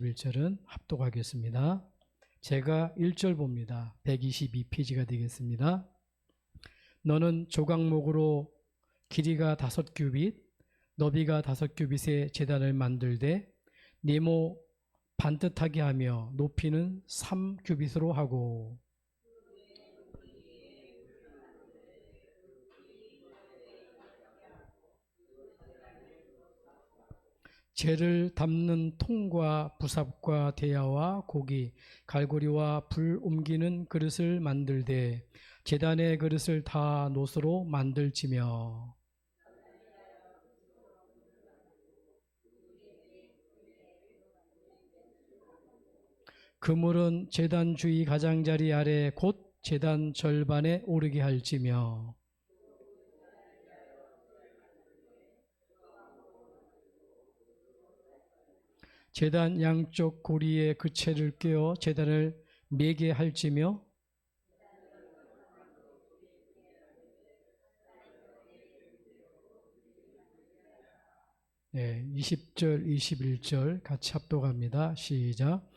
1절은 합독하겠습니다. 제가 1절 봅니다. 122페이지가 되겠습니다. 너는 조각목으로 길이가 5규빗, 너비가 5규빗의 제단을 만들되 네모 반듯하게 하며 높이는 3규빗으로 하고 재를 담는 통과 부삽과 대야와 고기, 갈고리와 불 옮기는 그릇을 만들되 제단의 그릇을 다 노소로 만들지며 그물은 제단 주위 가장자리 아래 곧 제단 절반에 오르게 할지며 제단 양쪽 고리에 그 채를 꿰어 제단을 매게 할지며 20절, 21절 같이 합독합니다. 시작.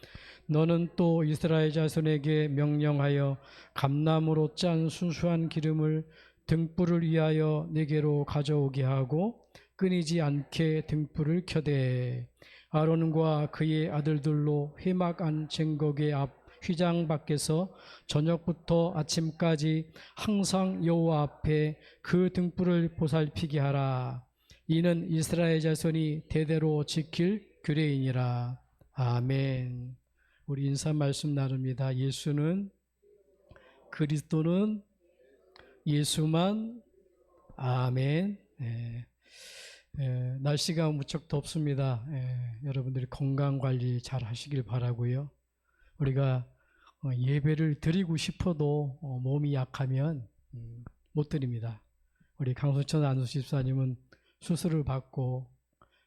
너는 또 이스라엘 자손에게 명령하여 감나무로 짠 순수한 기름을 등불을 위하여 네게로 가져오게 하고 끊이지 않게 등불을 켜되 아론과 그의 아들들로 회막 안 쟁거계 앞 휘장 밖에서 저녁부터 아침까지 항상 여호와 앞에 그 등불을 보살피게 하라. 이는 이스라엘 자손이 대대로 지킬 규례이니라. 아멘. 우리 인사 말씀 나눕니다. 예수는 그리스도는 예수만. 아멘. 날씨가 무척 덥습니다. 여러분들이 건강 관리 잘 하시길 바라고요. 우리가 예배를 드리고 싶어도 몸이 약하면 못 드립니다. 우리 강순천 안수 집사님은 수술을 받고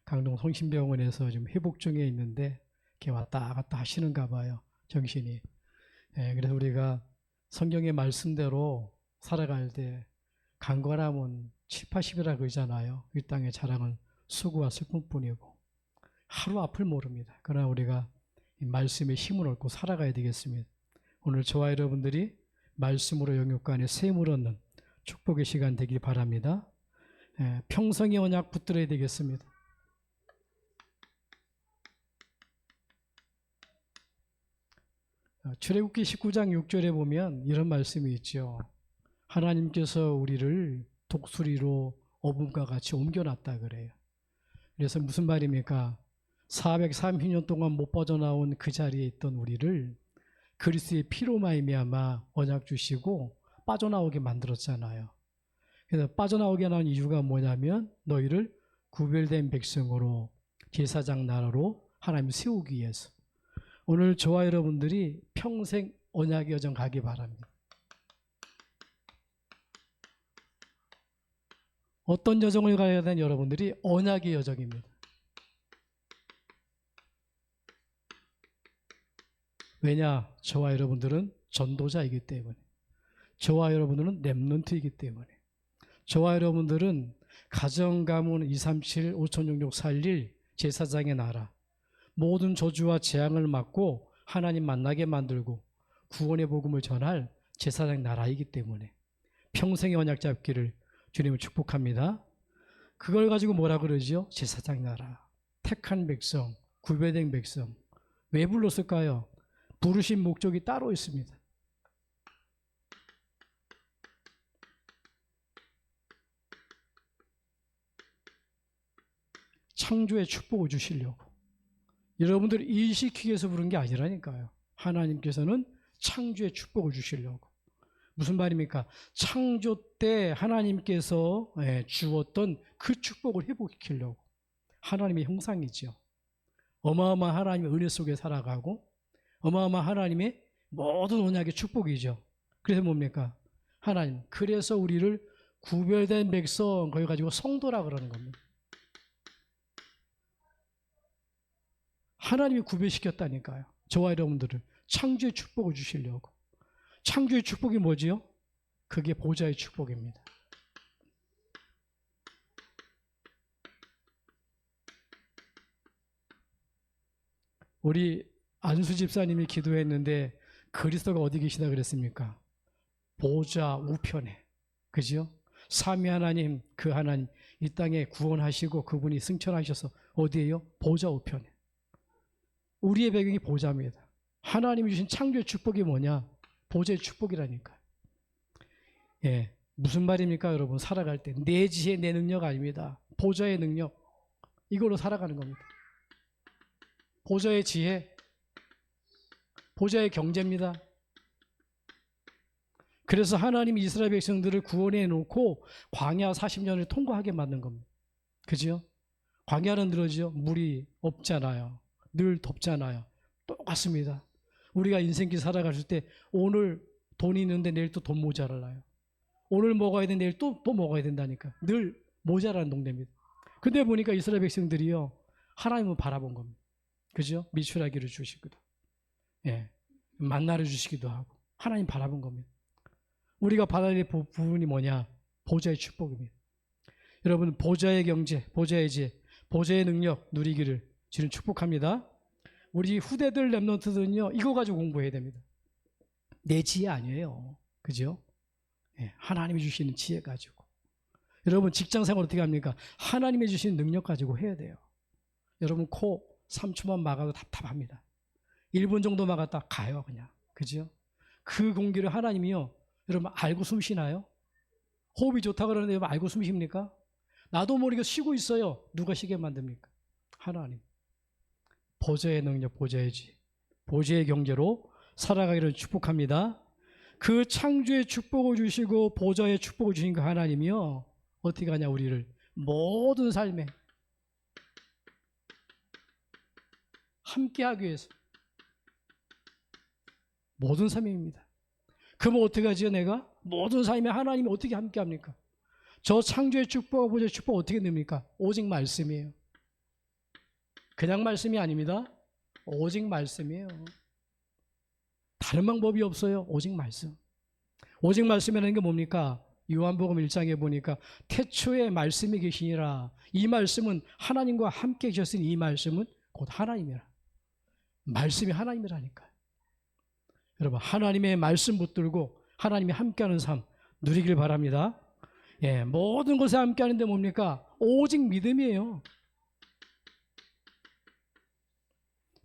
강동 성심병원에서 지금 회복 중에 있는데 이렇게 왔다 갔다 하시는가 봐요. 정신이. 그래서 우리가 성경의 말씀대로 살아갈 때 강건함은 7, 80이라 그러잖아요. 이 땅의 자랑은 수고와 슬픔뿐이고 하루 앞을 모릅니다. 그러나 우리가 이 말씀의 힘을 얻고 살아가야 되겠습니다. 오늘 저와 여러분들이 말씀으로 영육간에 샘을 얻는 축복의 시간 되길 바랍니다. 평성의 언약 붙들어야 되겠습니다. 출애굽기 19장 6절에 보면 이런 말씀이 있죠. 하나님께서 우리를 독수리로 어분과 같이 옮겨놨다 그래요. 그래서 무슨 말입니까? 430년 동안 못 빠져나온 그 자리에 있던 우리를 그리스도의 피로 말미암아 언약 주시고 빠져나오게 만들었잖아요. 그래서 빠져나오게 한 이유가 뭐냐면 너희를 구별된 백성으로 제사장 나라로 하나님 세우기 위해서. 오늘 저와 여러분들이 평생 언약의 여정 가기 바랍니다. 어떤 여정을 가야 되는 여러분들이 언약의 여정입니다. 왜냐? 저와 여러분들은 전도자이기 때문에, 저와 여러분들은 렘넌트이기 때문에, 저와 여러분들은 가정, 가문, 237, 5066, 41 제사장의 나라, 모든 저주와 재앙을 막고 하나님 만나게 만들고 구원의 복음을 전할 제사장 나라이기 때문에 평생의 언약 잡기를 주님을 축복합니다. 그걸 가지고 뭐라 그러죠? 제사장 나라, 택한 백성, 구별된 백성. 왜 불렀을까요? 부르신 목적이 따로 있습니다. 창조의 축복을 주시려고. 여러분들을 일시키기 위해서 부른 게 아니라니까요. 하나님께서는 창조의 축복을 주시려고. 무슨 말입니까? 창조 때 하나님께서 주었던 그 축복을 회복시키려고. 하나님의 형상이죠. 어마어마한 하나님의 은혜 속에 살아가고 어마어마한 하나님의 모든 언약의 축복이죠. 그래서 뭡니까? 하나님, 그래서 우리를 구별된 백성, 그걸 가지고 성도라 그러는 겁니다. 하나님이 구별시켰다니까요. 저와 여러분들을 창조의 축복을 주시려고. 창조의 축복이 뭐지요? 그게 보좌의 축복입니다. 우리 안수 집사님이 기도했는데 그리스도가 어디 계시다 그랬습니까? 보좌 우편에. 그죠? 삼위 하나님, 그 하나님 이 땅에 구원하시고 그분이 승천하셔서 어디에요? 보좌 우편에. 우리의 배경이 보좌입니다. 하나님이 주신 창조의 축복이 뭐냐? 보좌의 축복이라니까. 예, 무슨 말입니까, 여러분? 살아갈 때 내 지혜, 내 능력 아닙니다. 보좌의 능력, 이걸로 살아가는 겁니다. 보좌의 지혜, 보좌의 경제입니다. 그래서 하나님이 이스라엘 백성들을 구원해 놓고 광야 40년을 통과하게 만든 겁니다. 그죠? 광야는 늘어지요. 물이 없잖아요. 늘 덥잖아요. 똑같습니다. 우리가 인생길 살아갈 때 오늘 돈이 있는데 내일 또 돈 모자라요. 오늘 먹어야 되는데 내일 또 먹어야 된다니까. 늘 모자라는 동네입니다. 근데 보니까 이스라엘 백성들이요, 하나님을 바라본 겁니다. 그죠? 미출하기를 주시기도, 예, 만나를 주시기도 하고 하나님 바라본 겁니다. 우리가 받아야 될 부분이 뭐냐? 보좌의 축복입니다. 여러분, 보좌의 경제, 보좌의 지혜, 보좌의 능력 누리기를 주님 축복합니다. 우리 후대들 렘넌트들은요, 이거 가지고 공부해야 됩니다. 내 지혜 아니에요. 그죠? 예, 하나님이 주시는 지혜 가지고. 여러분, 직장생활 어떻게 합니까? 하나님이 주시는 능력 가지고 해야 돼요. 여러분, 코 3초만 막아도 답답합니다. 1분 정도 막았다 가요, 그냥. 그죠? 그 공기를 하나님이요, 여러분 알고 숨 쉬나요? 호흡이 좋다 그러는데 여러분 알고 숨 쉽니까? 나도 모르게 쉬고 있어요. 누가 쉬게 만듭니까? 하나님. 보좌의 능력, 보좌의 지, 보좌의 경제로 살아가기를 축복합니다. 그 창조의 축복을 주시고 보좌의 축복을 주신 그 하나님이요, 어떻게 하냐? 우리를 모든 삶에 함께하기 위해서 모든 삶입니다. 그러면 어떻게 하지요? 내가 모든 삶에 하나님이 어떻게 함께합니까? 저 창조의 축복과 보좌의 축복 어떻게 됩니까? 오직 말씀이에요. 그냥 말씀이 아닙니다. 오직 말씀이에요. 다른 방법이 없어요. 오직 말씀. 오직 말씀이라는 게 뭡니까? 요한복음 1장에 보니까 태초에 말씀이 계시니라. 이 말씀은 하나님과 함께 계셨으니 이 말씀은 곧 하나님이라. 말씀이 하나님이라니까요. 여러분, 하나님의 말씀 붙들고 하나님이 함께하는 삶 누리길 바랍니다. 예, 모든 것에 함께하는데 뭡니까? 오직 믿음이에요.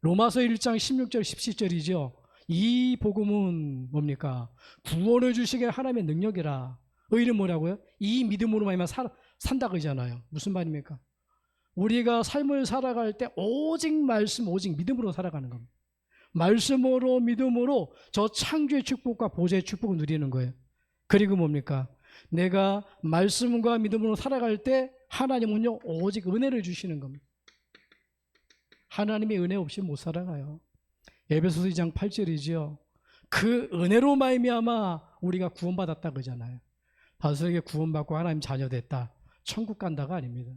로마서 1장 16절 17절이죠. 이 복음은 뭡니까? 구원을 주시게 하나님의 능력이라. 의는 뭐라고요? 이 믿음으로 말미암아 산다 그러잖아요. 무슨 말입니까? 우리가 삶을 살아갈 때 오직 말씀, 오직 믿음으로 살아가는 겁니다. 말씀으로 믿음으로 저 창조의 축복과 보좌의 축복을 누리는 거예요. 그리고 뭡니까? 내가 말씀과 믿음으로 살아갈 때 하나님은요, 오직 은혜를 주시는 겁니다. 하나님의 은혜 없이 못 살아가요. 에베소서 2장 8절이죠. 그 은혜로 말미암아 우리가 구원받았다 그러잖아요. 바스에게 구원받고 하나님 자녀 됐다. 천국 간다가 아닙니다.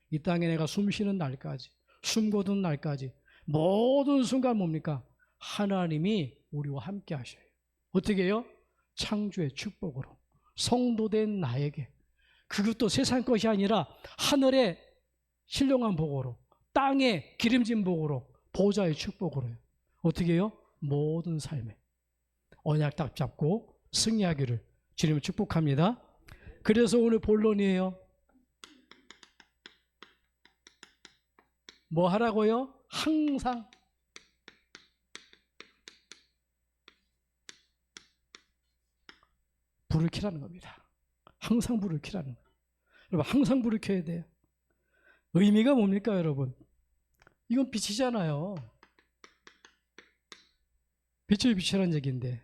이 땅에 내가 숨 쉬는 날까지, 숨 거두는 날까지 모든 순간 뭡니까? 하나님이 우리와 함께 하셔요. 어떻게 해요? 창조의 축복으로, 성도된 나에게. 그것도 세상 것이 아니라 하늘의 신령한 복으로, 땅의 기름진 복으로, 보좌의 축복으로요. 어떻게 해요? 모든 삶에 언약 딱 잡고 승리하기를 주님을 축복합니다. 그래서 오늘 본론이에요. 뭐 하라고요? 항상 불을 켜라는 겁니다. 항상 불을 켜라는 거예요. 여러분, 항상 불을 켜야 돼요. 의미가 뭡니까, 여러분? 이건 빛이잖아요. 빛을 비추라는 얘기인데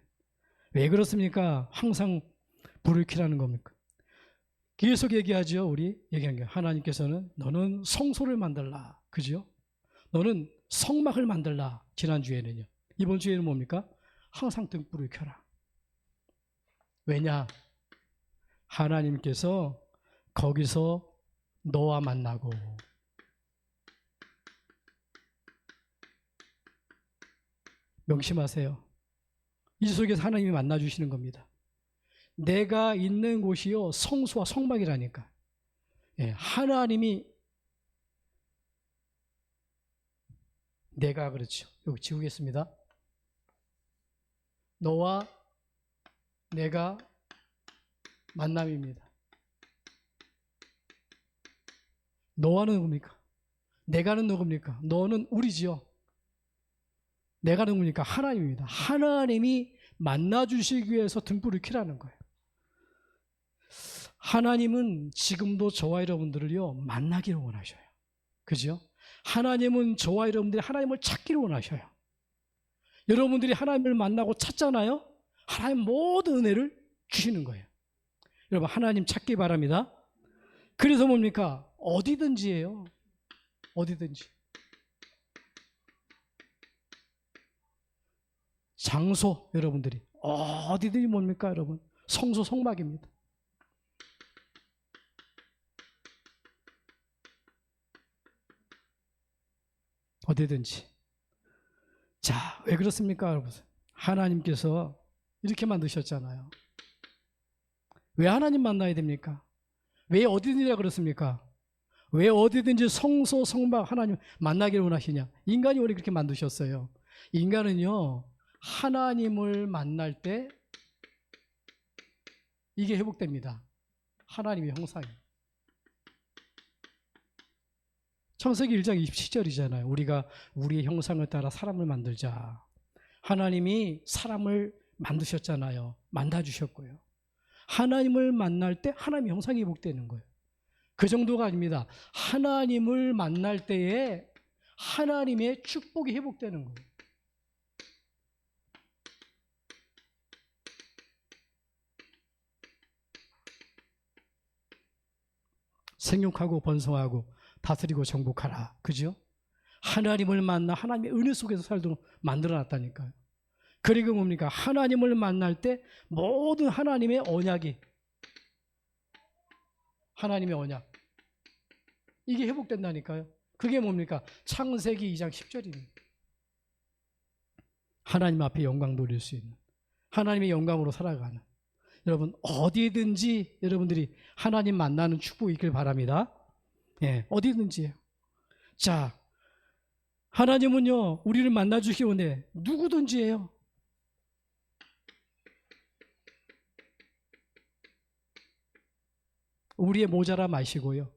왜 그렇습니까? 항상 불을 켜라는 겁니까? 계속 얘기하죠. 우리 얘기한 게 하나님께서는 너는 성소를 만들라. 그죠? 너는 성막을 만들라. 지난주에는요. 이번 주에는 뭡니까? 항상 등불을 켜라. 왜냐? 하나님께서 거기서 너와 만나고 명심하세요. 이 속에서 하나님이 만나주시는 겁니다. 내가 있는 곳이요 성소와 성막이라니까. 예, 하나님이 내가 그렇죠. 여기 지우겠습니다. 너와 내가 만남입니다. 너와는 누굽니까? 내가는 누굽니까? 너는 우리지요. 내가 누굽니까? 하나님입니다. 하나님이 만나주시기 위해서 등불을 켜라는 거예요. 하나님은 지금도 저와 여러분들을요 만나기를 원하셔요. 그죠? 하나님은 저와 여러분들이 하나님을 찾기를 원하셔요. 여러분들이 하나님을 만나고 찾잖아요. 하나님 모든 은혜를 주시는 거예요. 여러분 하나님 찾기 바랍니다. 그래서 뭡니까? 어디든지예요. 어디든지. 장소 여러분들이 어디든지 뭡니까 여러분? 성소 성막입니다. 어디든지. 자, 왜 그렇습니까 여러분? 하나님께서 이렇게 만드셨잖아요. 왜 하나님 만나야 됩니까? 왜 어디든지라 그렇습니까? 왜 어디든지 성소 성막 하나님 만나기를 원하시냐? 인간이 원래 그렇게 만드셨어요. 인간은요 하나님을 만날 때 이게 회복됩니다. 하나님의 형상이. 창세기 1장 27절이잖아요. 우리가 우리의 형상을 따라 사람을 만들자. 하나님이 사람을 만드셨잖아요. 만나주셨고요. 하나님을 만날 때 하나님의 형상이 회복되는 거예요. 그 정도가 아닙니다. 하나님을 만날 때에 하나님의 축복이 회복되는 거예요. 생육하고 번성하고 다스리고 정복하라. 그죠? 하나님을 만나 하나님의 은혜 속에서 살도록 만들어놨다니까요. 그리고 뭡니까? 하나님을 만날 때 모든 하나님의 언약이 하나님의 언약 이게 회복된다니까요. 그게 뭡니까? 창세기 2장 10절입니다. 하나님 앞에 영광 돌릴 수 있는 하나님의 영광으로 살아가는 여러분 어디든지 여러분들이 하나님 만나는 축복이 있길 바랍니다. 예, 어디든지요. 자, 하나님은요 우리를 만나주시기 원해 누구든지예요. 우리의 모자람 아시고요.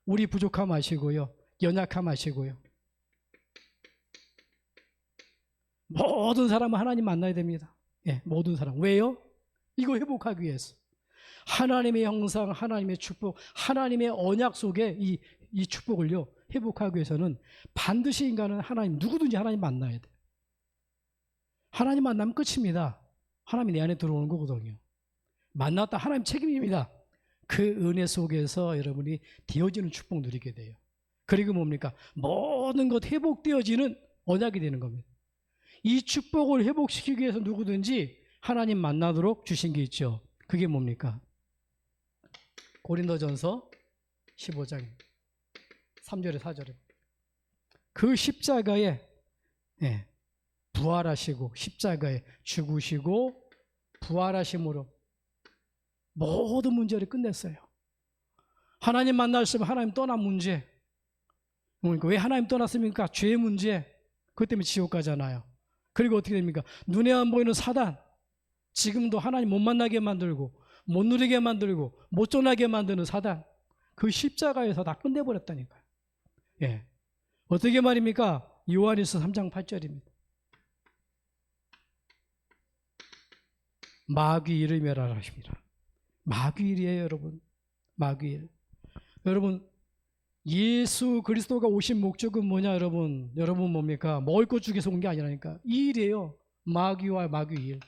우리 부족함 아시고요. 연약함 아시고요. 모든 사람은 하나님 만나야 됩니다. 예, 모든 사람. 왜요? 이거 회복하기 위해서. 하나님의 형상, 하나님의 축복, 하나님의 언약 속에 이 축복을요 회복하기 위해서는 반드시 인간은 하나님, 누구든지 하나님 만나야 돼요. 하나님 만나면 끝입니다. 하나님이 내 안에 들어오는 거거든요. 만났다 하나님 책임입니다. 그 은혜 속에서 여러분이 되어지는 축복 누리게 돼요. 그리고 뭡니까? 모든 것 회복되어지는 언약이 되는 겁니다. 이 축복을 회복시키기 위해서 누구든지 하나님 만나도록 주신 게 있죠. 그게 뭡니까? 고린도전서 15장 3절에 4절에 그 십자가에 부활하시고 십자가에 죽으시고 부활하심으로 모든 문제를 끝냈어요. 하나님 만났으면 하나님 떠난 문제. 그러니까 왜 하나님 떠났습니까? 죄의 문제. 그것 때문에 지옥 가잖아요. 그리고 어떻게 됩니까? 눈에 안 보이는 사단. 지금도 하나님 못 만나게 만들고 못 누리게 만들고 못 전하게 만드는 사단. 그 십자가에서 다 끝내버렸다니까요. 예. 어떻게 말입니까? 요한일서 3장 8절입니다. 마귀일을 멸하라 하십니다. 마귀일이에요, 여러분. 마귀일. 여러분, 예수 그리스도가 오신 목적은 뭐냐, 여러분? 여러분 뭡니까? 먹을 것 주기 위해서 온 게 아니라니까. 이 일이에요. 마귀와 마귀일.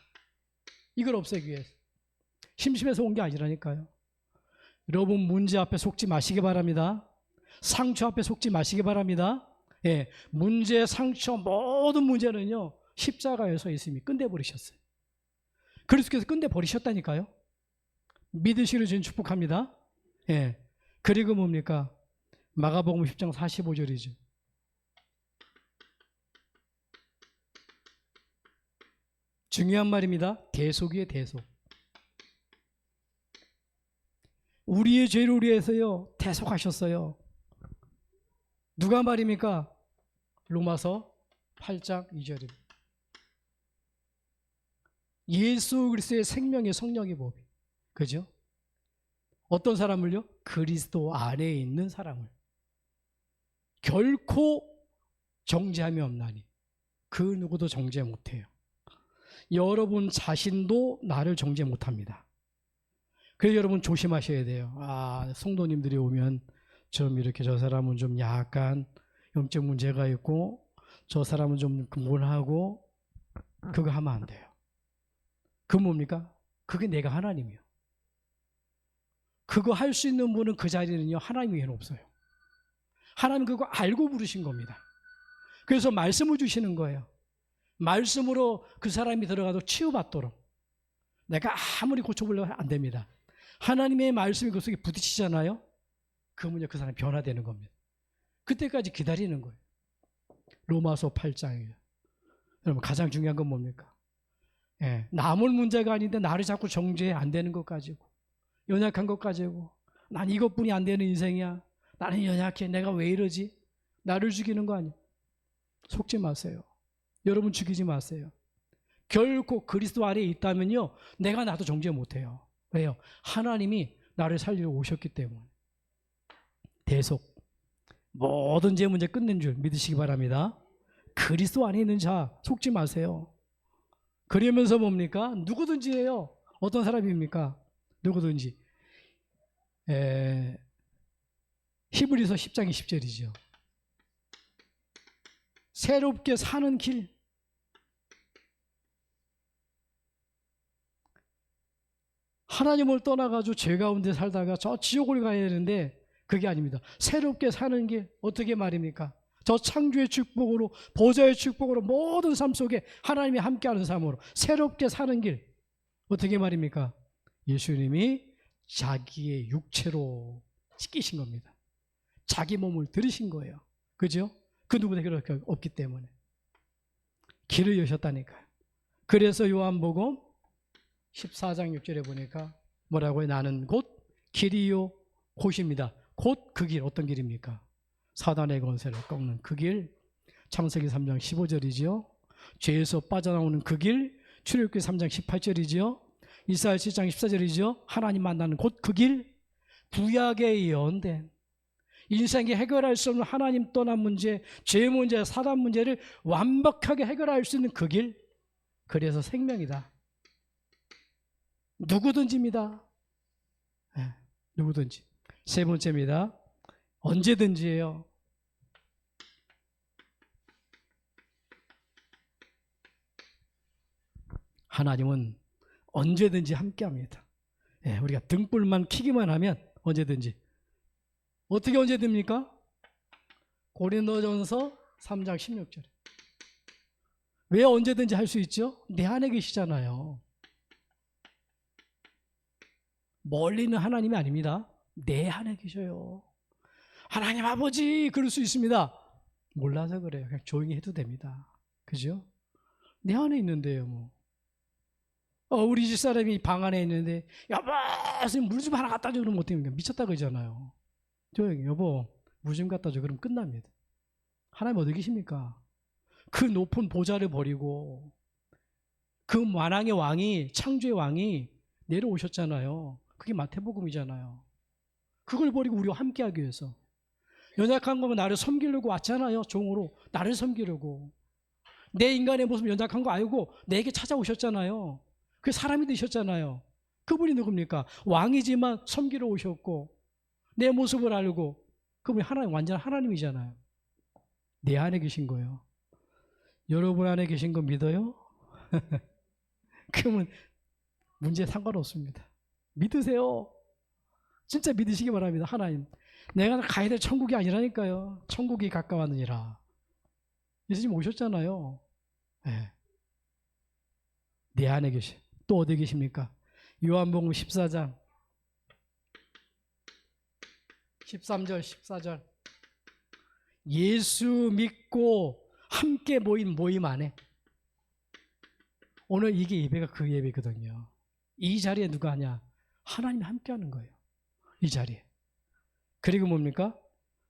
이걸 없애기 위해서. 심심해서 온 게 아니라니까요. 여러분 문제 앞에 속지 마시기 바랍니다. 상처 앞에 속지 마시기 바랍니다. 예, 문제, 상처, 모든 문제는요 십자가에서 예수님이 끝내버리셨어요. 그리스도께서 끝내버리셨다니까요. 믿으시는 줄 축복합니다. 예, 그리고 뭡니까? 마가복음 10장 45절이죠. 중요한 말입니다. 대속이에요, 대속. 우리의 죄를 위해서요 대속하셨어요. 누가 말입니까? 로마서 8장 2절입니다. 예수 그리스도의 생명의 성령의 법이. 그죠? 어떤 사람을요? 그리스도 안에 있는 사람을. 결코 정죄함이 없나니 그 누구도 정죄 못해요. 여러분 자신도 나를 정죄 못합니다. 그래서 여러분 조심하셔야 돼요. 성도님들이 오면 좀 이렇게 저 사람은 좀 약간 영적 문제가 있고 저 사람은 좀 근본하고 그거 하면 안 돼요. 그 뭡니까? 그게 내가 하나님이요. 그거 할 수 있는 분은 그 자리는요 하나님 외에는 없어요. 하나님 그거 알고 부르신 겁니다. 그래서 말씀을 주시는 거예요. 말씀으로 그 사람이 들어가도 치유받도록. 내가 아무리 고쳐보려고 안 됩니다. 하나님의 말씀이 그 속에 부딪히잖아요. 그러면요 그 사람이 변화되는 겁니다. 그때까지 기다리는 거예요. 로마서 8장이에요. 여러분 가장 중요한 건 뭡니까? 남을 문제가 아닌데 나를 자꾸 정죄 안 되는 것 가지고 연약한 것 가지고 난 이것뿐이 안 되는 인생이야. 나는 연약해. 내가 왜 이러지? 나를 죽이는 거 아니야. 속지 마세요. 여러분 죽이지 마세요. 결코 그리스도 안에 있다면요 내가 나도 정죄 못해요. 왜요? 하나님이 나를 살리러 오셨기 때문에. 대속 모든 죄 문제 끝낸 줄 믿으시기 바랍니다. 그리스도 안에 있는 자 속지 마세요. 그러면서 뭡니까? 누구든지예요. 어떤 사람입니까? 누구든지. 히브리서 10장 20절이죠. 새롭게 사는 길. 하나님을 떠나가지고 죄 가운데 살다가 저 지옥을 가야 되는데 그게 아닙니다. 새롭게 사는 길. 어떻게 말입니까? 저 창조의 축복으로 보좌의 축복으로 모든 삶 속에 하나님이 함께하는 삶으로 새롭게 사는 길. 어떻게 말입니까? 예수님이 자기의 육체로 찢기신 겁니다. 자기 몸을 들이신 거예요. 그죠? 그 누구도 없기 때문에 길을 여셨다니까요. 그래서 요한복음 14장 6절에 보니까 뭐라고요? 나는 곧 길이요 곧입니다. 곧 그 길. 어떤 길입니까? 사단의 권세를 꺾는 그 길. 창세기 3장 15절이지요. 죄에서 빠져나오는 그 길. 출애굽기 3장 18절이지요. 이사야 7장 14절이죠. 하나님 만나는 곧 그 길. 구약에 예언된 인생에 해결할 수 없는 하나님 떠난 문제, 죄 문제, 사단 문제를 완벽하게 해결할 수 있는 그 길. 그래서 생명이다. 누구든지입니다. 누구든지. 세 번째입니다. 언제든지예요. 하나님은 언제든지 함께합니다. 우리가 등불만 켜기만 하면 언제든지. 어떻게 언제 됩니까? 고린도전서 3장 16절. 왜 언제든지 할 수 있죠? 내 안에 계시잖아요. 멀리 있는 하나님이 아닙니다. 내 안에 계셔요. 하나님 아버지 그럴 수 있습니다. 몰라서 그래요. 그냥 조용히 해도 됩니다. 그죠? 내 안에 있는데요. 뭐. 우리 집 사람이 방 안에 있는데 여보 선생님 물 좀 하나 갖다 줘 그러면 어떻게 미쳤다 그러잖아요. 조용히 여보 물 좀 갖다 줘 그러면 끝납니다. 하나님 어디 계십니까? 그 높은 보좌를 버리고 그 만왕의 왕이 창조의 왕이 내려오셨잖아요. 그게 마태복음이잖아요. 그걸 버리고 우리와 함께하기 위해서 연약한 거면 나를 섬기려고 왔잖아요. 종으로 나를 섬기려고. 내 인간의 모습 연약한 거 알고 내게 찾아오셨잖아요. 그 사람이 되셨잖아요. 그분이 누굽니까? 왕이지만 섬기러 오셨고 내 모습을 알고 그분이 하나님 완전 하나님이잖아요. 내 안에 계신 거예요. 여러분 안에 계신 거 믿어요? 그러면 문제 상관없습니다. 믿으세요. 진짜 믿으시기 바랍니다. 하나님 내가 가야 될 천국이 아니라니까요. 천국이 가까웠느니라. 예수님 오셨잖아요. 내 안에 계시. 또 어디 계십니까? 요한복음 14장 13절 14절 예수 믿고 함께 모인 모임 안에 오늘 이게 예배가 그 예배거든요. 이 자리에 누가 하냐? 하나님이 함께하는 거예요. 이 자리에. 그리고 뭡니까?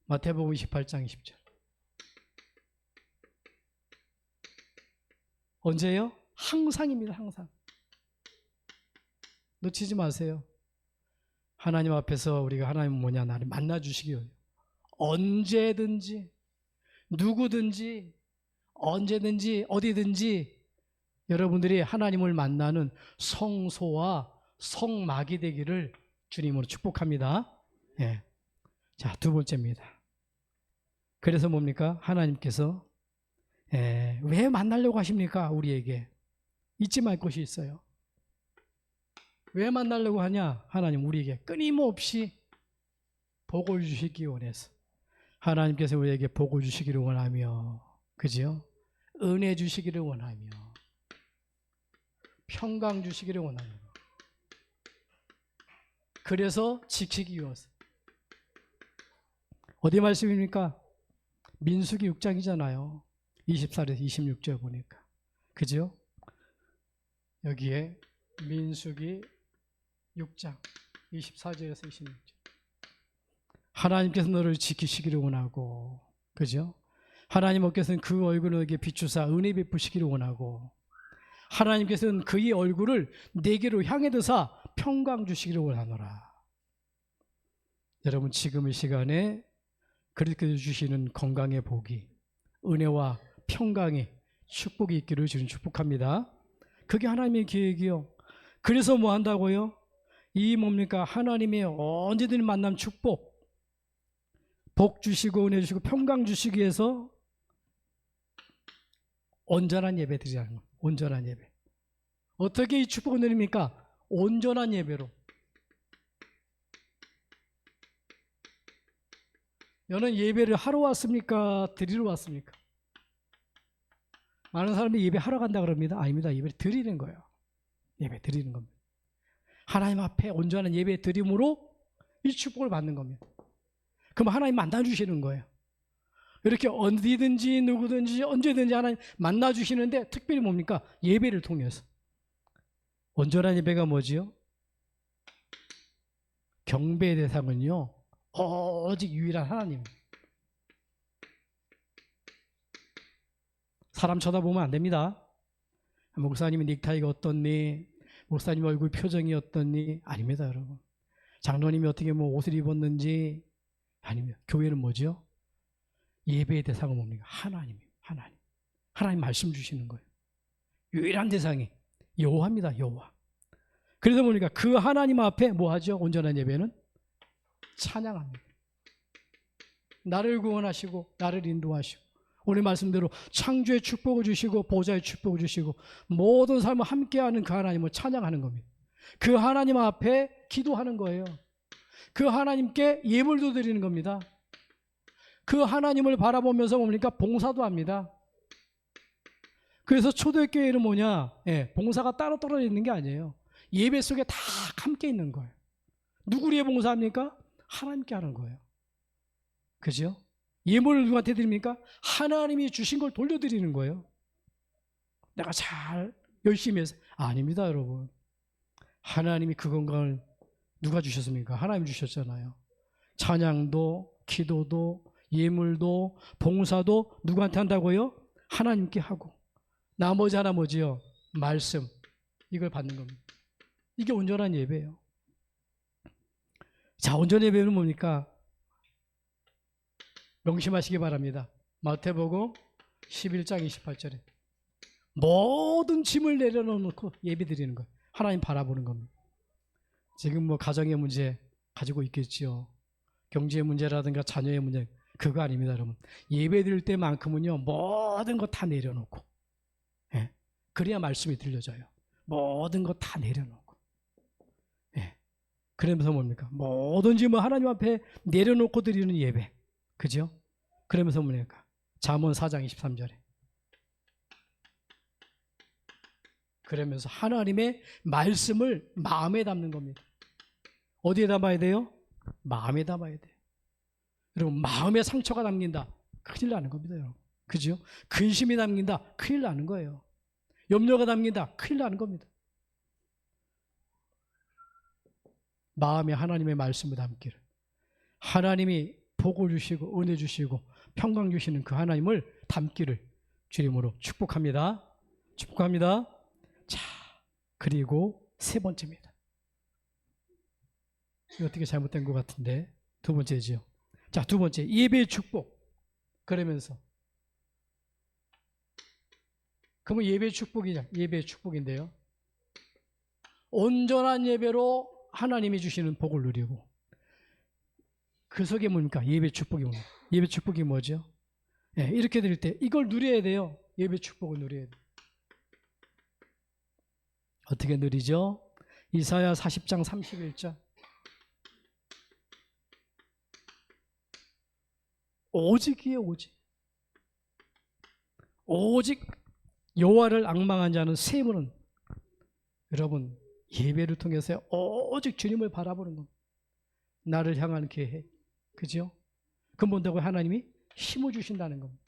마태복음 28장 20절 언제요? 항상입니다. 항상. 놓치지 마세요. 하나님 앞에서 우리가 하나님 뭐냐, 나를 만나주시기 위해 언제든지 누구든지 언제든지 어디든지 여러분들이 하나님을 만나는 성소와 성막이 되기를 주님으로 축복합니다. 예. 자, 두 번째입니다. 그래서 뭡니까? 하나님께서 왜 만나려고 하십니까? 우리에게 잊지 말 것이 있어요. 왜 만나려고 하냐? 하나님 우리에게 끊임없이 복을 주시기 원해서. 하나님께서 우리에게 복을 주시기를 원하며, 그죠? 은혜 주시기를 원하며, 평강 주시기를 원하며, 그래서 지키기 위해서. 어디 말씀입니까? 민수기 6장이잖아요. 24절에서 26절 보니까. 그죠? 여기에 민수기 6장 24절에서 26절. 하나님께서 너를 지키시기를 원하고, 그죠? 하나님께서는 그 얼굴을 너에게 비추사 은혜 베푸시기를 원하고, 하나님께서는 그의 얼굴을 내게로 향해 드사 평강 주시기를 원하노라. 여러분, 지금 이 시간에 그렇게 주시는 건강의 복이, 은혜와 평강이, 축복이 있기를 주님 축복합니다. 그게 하나님의 계획이요. 그래서 뭐 한다고요? 이 뭡니까? 하나님의 언제든 만남 축복, 복 주시고 은혜 주시고 평강 주시기 위해서 온전한 예배 드리라는 거예요. 온전한 예배. 어떻게 이 축복을 드립니까? 온전한 예배로. 너는 예배를 하러 왔습니까? 드리러 왔습니까? 많은 사람이 예배하러 간다 그럽니다. 아닙니다. 예배를 드리는 거예요. 예배 드리는 겁니다. 하나님 앞에 온전한 예배 드림으로 이 축복을 받는 겁니다. 그럼 하나님 만나주시는 거예요. 이렇게 어디든지 누구든지 언제든지 하나님 만나주시는데, 특별히 뭡니까? 예배를 통해서. 온전한 예배가 뭐지요? 경배의 대상은요, 오직 유일한 하나님. 사람 쳐다보면 안 됩니다. 목사님의 넥타이가 어떻니? 목사님 얼굴 표정이 어떻니? 아닙니다, 여러분. 장로님이 어떻게 뭐 옷을 입었는지 아니면 교회는 뭐죠? 예배의 대상은 뭡니까? 하나님이에요. 하나님. 하나님 말씀 주시는 거예요. 유일한 대상이 여호와입니다. 여호와. 그래서 보니까 그 하나님 앞에 뭐 하죠? 온전한 예배는 찬양합니다. 나를 구원하시고 나를 인도하시고 오늘 말씀대로 창조의 축복을 주시고 보좌의 축복을 주시고 모든 삶을 함께하는 그 하나님을 찬양하는 겁니다. 그 하나님 앞에 기도하는 거예요. 그 하나님께 예물도 드리는 겁니다. 그 하나님을 바라보면서 뭡니까? 봉사도 합니다. 그래서 초대교회는 뭐냐? 봉사가 따로 떨어져 있는 게 아니에요. 예배 속에 다 함께 있는 거예요. 누구를 위해 봉사합니까? 하나님께 하는 거예요. 그죠? 예물을 누구한테 드립니까? 하나님이 주신 걸 돌려드리는 거예요. 내가 잘 열심히 해서. 아닙니다, 여러분. 하나님이 그 건강을 누가 주셨습니까? 하나님이 주셨잖아요. 찬양도, 기도도, 예물도, 봉사도 누구한테 한다고요? 하나님께 하고. 나머지 하나 뭐지요? 말씀. 이걸 받는 겁니다. 이게 온전한 예배예요. 자, 온전한 예배는 뭡니까? 명심하시기 바랍니다. 마태복음 11장 28절에 모든 짐을 내려놓고 예배 드리는 거예요. 하나님 바라보는 겁니다. 지금 뭐 가정의 문제 가지고 있겠지요. 경제의 문제라든가 자녀의 문제, 그거 아닙니다, 여러분. 예배 드릴 때만큼은요, 모든 거 다 내려놓고, 그래야 말씀이 들려져요. 모든 거 다 내려놓고. 그러면서 뭡니까? 뭐든지 뭐 하나님 앞에 내려놓고 드리는 예배. 그죠? 그러면서 뭡니까? 잠언 4장 23절에. 그러면서 하나님의 말씀을 마음에 담는 겁니다. 어디에 담아야 돼요? 마음에 담아야 돼요. 여러분, 마음에 상처가 담긴다. 큰일 나는 겁니다, 여러분. 그죠? 근심이 담긴다. 큰일 나는 거예요. 염려가 담긴다. 큰일 나는 겁니다. 마음에 하나님의 말씀을 담기를. 하나님이 복을 주시고 은혜 주시고 평강 주시는 그 하나님을 담기를 주님으로 축복합니다. 축복합니다. 자, 그리고 세 번째입니다. 이거 어떻게 잘못된 것 같은데 두 번째죠. 자, 두 번째 예배의 축복. 그러면서 그러면 예배의 축복이냐? 예배의 축복인데요. 온전한 예배로 하나님이 주시는 복을 누리고 그 속에 뭡니까? 예배 축복이 뭡니까? 예배 축복이 뭐죠? 네, 이렇게 드릴 때 이걸 누려야 돼요. 예배 축복을 누려야 돼요. 어떻게 누리죠? 이사야 40장 31절. 오직이에요, 오직. 오직 여호와를 앙망한 자는 세무는 여러분 예배를 통해서 오직 주님을 바라보는 겁니다. 나를 향한 계획, 그죠? 그 뭔다고 하나님이 힘을 주신다는 겁니다.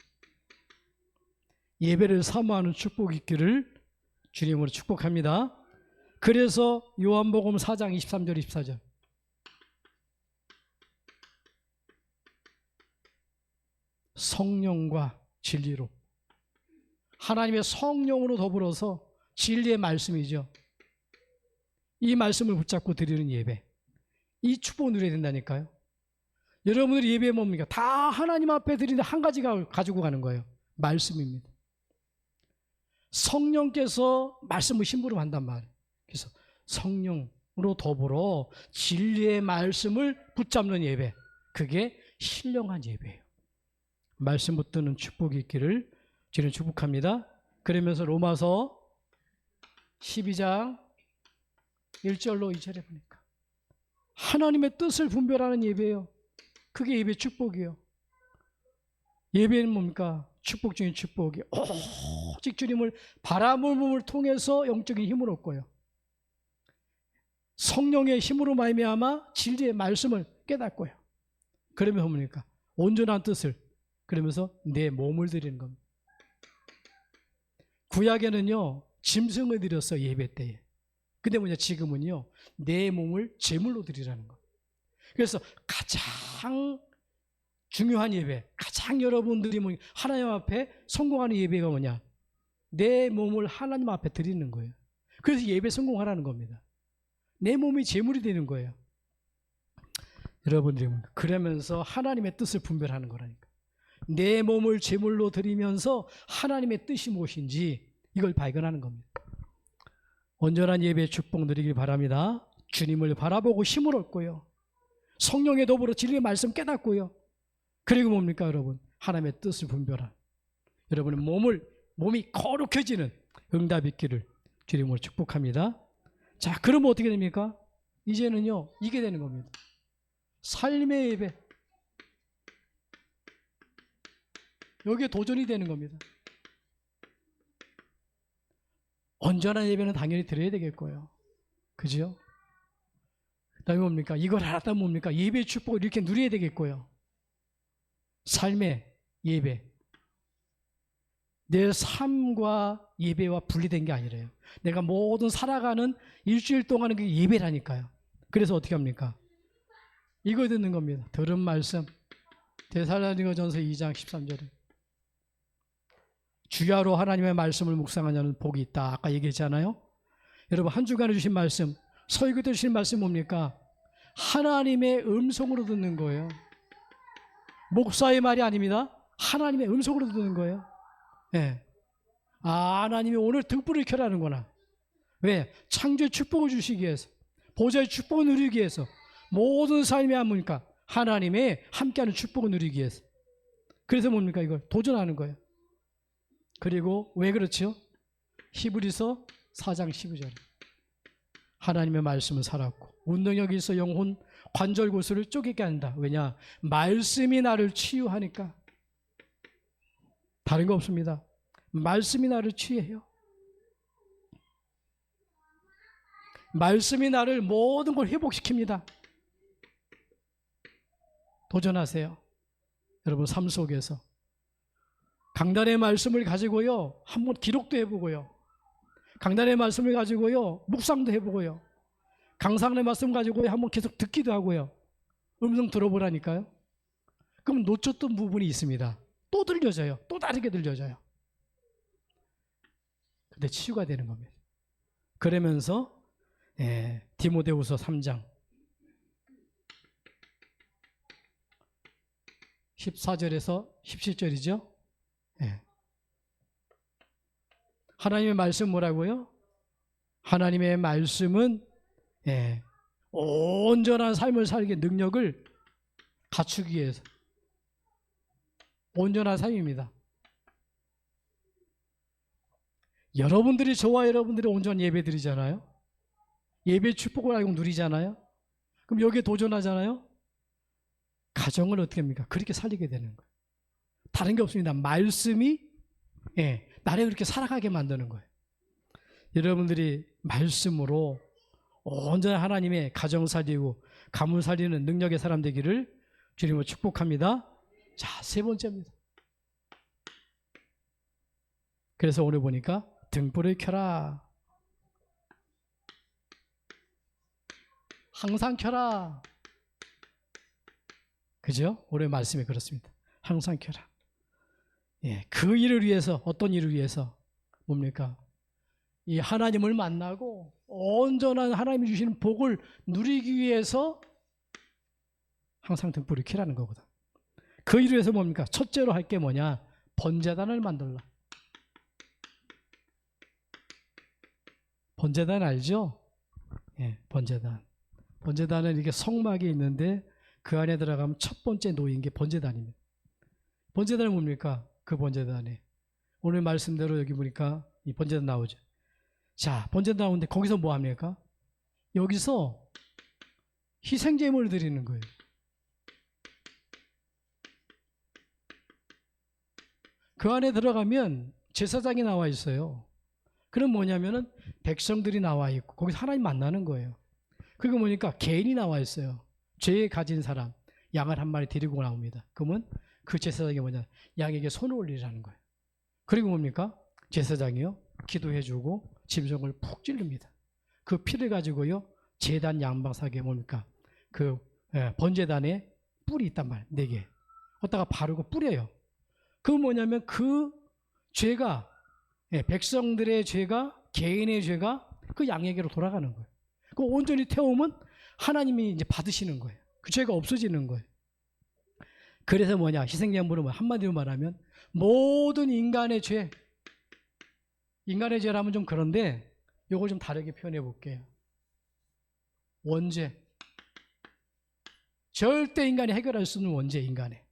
예배를 사모하는 축복이 있기를 주님으로 축복합니다. 그래서 요한복음 4장 23절 24절 성령과 진리로 하나님의 성령으로 더불어서 진리의 말씀이죠. 이 말씀을 붙잡고 드리는 예배, 이 축복을 누려야 된다니까요. 여러분들이 예배 뭡니까? 다 하나님 앞에 드리는 한 가지가 가지고 가는 거예요. 말씀입니다. 성령께서 말씀을 심부름 한단 말이에요. 그래서 성령으로 더불어 진리의 말씀을 붙잡는 예배, 그게 신령한 예배예요. 말씀 붙드는 축복이 있기를 주님 축복합니다. 그러면서 로마서 12장 1절로 2절에 보니까 하나님의 뜻을 분별하는 예배예요. 그게 예배 축복이에요. 예배는 뭡니까? 축복 중인 축복이 오직 주님을 바라봄을 통해서 영적인 힘을 얻고요. 성령의 힘으로 말미암아 진리의 말씀을 깨닫고요. 그러면 뭡니까? 온전한 뜻을 그러면서 내 몸을 드리는 겁니다. 구약에는요 짐승을 드렸어요, 예배 때에. 근데 뭐냐, 지금은요 내 몸을 제물로 드리라는 거. 그래서 가장 중요한 예배, 가장 여러분들이 하나님 앞에 성공하는 예배가 뭐냐? 내 몸을 하나님 앞에 드리는 거예요. 그래서 예배 성공하라는 겁니다. 내 몸이 제물이 되는 거예요. 여러분들이 그러면서 하나님의 뜻을 분별하는 거라니까. 내 몸을 제물로 드리면서 하나님의 뜻이 무엇인지 이걸 발견하는 겁니다. 온전한 예배의 축복 누리길 바랍니다. 주님을 바라보고 힘을 얻고요. 성령의 더불어 진리의 말씀 깨닫고요. 그리고 뭡니까 여러분? 하나님의 뜻을 분별한 여러분의 몸이 거룩해지는 응답이 있기를 주님으로 축복합니다. 자, 그러면 어떻게 됩니까? 이제는요 이게 되는 겁니다. 삶의 예배, 여기에 도전이 되는 겁니다. 온전한 예배는 당연히 드려야 되겠고요. 그죠? 그 다음에 뭡니까? 이걸 알았다 뭡니까? 예배의 축복을 이렇게 누려야 되겠고요. 삶의 예배, 내 삶과 예배와 분리된 게 아니래요. 내가 모든 살아가는 일주일 동안은 그게 예배라니까요. 그래서 어떻게 합니까? 이거 듣는 겁니다. 들은 말씀 데살로니가전서 2장 13절에 주야로 하나님의 말씀을 묵상하냐는 복이 있다. 아까 얘기했잖아요. 여러분 한 주간에 주신 말씀, 설교 때 주신 말씀 뭡니까? 하나님의 음성으로 듣는 거예요. 목사의 말이 아닙니다. 하나님의 음성으로 듣는 거예요. 네. 아, 하나님이 오늘 등불을 켜라는구나. 왜? 창조의 축복을 주시기 위해서, 보좌의 축복을 누리기 위해서, 모든 삶이 뭡니까? 하나님의 함께하는 축복을 누리기 위해서. 그래서 뭡니까? 이걸 도전하는 거예요. 그리고 왜 그렇죠? 히브리서 4장 12절 하나님의 말씀은 살았고 운동력이 있어 영혼 관절 구슬을 쪼개게 한다. 왜냐? 말씀이 나를 치유하니까. 다른 거 없습니다. 말씀이 나를 치유해요. 말씀이 나를 모든 걸 회복시킵니다. 도전하세요. 여러분 삶 속에서 강단의 말씀을 가지고요 한번 기록도 해보고요, 강단의 말씀을 가지고요 묵상도 해보고요, 강상의 말씀 가지고 한번 계속 듣기도 하고요. 음성 들어보라니까요. 그럼 놓쳤던 부분이 있습니다. 또 들려져요. 또 다르게 들려져요. 그때 치유가 되는 겁니다. 그러면서 디모데후서 3장 14절에서 17절이죠. 하나님의 말씀 뭐라고요? 하나님의 말씀은 온전한 삶을 살기 능력을 갖추기 위해서 온전한 삶입니다. 여러분들이 저와 여러분들이 온전한 예배 드리잖아요. 예배 축복을 알고 누리잖아요. 그럼 여기에 도전하잖아요. 가정을 어떻게 합니까? 그렇게 살리게 되는 거예요. 다른 게 없습니다. 말씀이 나를 그렇게 살아가게 만드는 거예요. 여러분들이 말씀으로 온전한 하나님의 가정 살리고 가문 살리는 능력의 사람 되기를 주님으로 축복합니다. 자, 세 번째입니다. 그래서 오늘 보니까 등불을 켜라. 항상 켜라. 그죠? 오늘 말씀이 그렇습니다. 항상 켜라. 그 일을 위해서, 어떤 일을 위해서 뭡니까? 이 하나님을 만나고 온전한 하나님이 주시는 복을 누리기 위해서 항상 등불을 켜라는 거거든. 그 일을 위해서 뭡니까? 첫째로 할 게 뭐냐? 번제단을 만들라. 번제단 알죠? 번제단. 번제단은 이렇게 성막이 있는데 그 안에 들어가면 첫 번째 놓인 게 번제단입니다. 번제단은 뭡니까? 그 번제단에 오늘 말씀대로 여기 보니까 이 번제단 나오죠. 자, 번제단 나오는데 거기서 뭐 합니까? 여기서 희생제물을 드리는 거예요. 그 안에 들어가면 제사장이 나와 있어요. 그럼 뭐냐면은 백성들이 나와 있고 거기서 하나님 만나는 거예요. 그리고 보니까 개인이 나와 있어요. 죄 가진 사람 양을 한 마리 데리고 나옵니다. 그러면 그 제사장이 뭐냐? 양에게 손을 올리라는 거예요. 그리고 뭡니까? 제사장이요 기도해주고 짐승을 푹 찌릅니다. 그 피를 가지고요 제단 양방사기에 뭡니까? 그 번제단에 뿔이 있단 말이에요. 4개. 거기다가 바르고 뿌려요. 그건 뭐냐면 그 죄가 백성들의 죄가 개인의 죄가 그 양에게로 돌아가는 거예요. 그 온전히 태우면 하나님이 이제 받으시는 거예요. 그 죄가 없어지는 거예요. 그래서 뭐냐? 희생제물은 한마디로 말하면 모든 인간의 죄. 인간의 죄라면 좀 그런데 이걸 좀 다르게 표현해 볼게요. 원죄. 절대 인간이 해결할 수 없는 원죄, 인간의.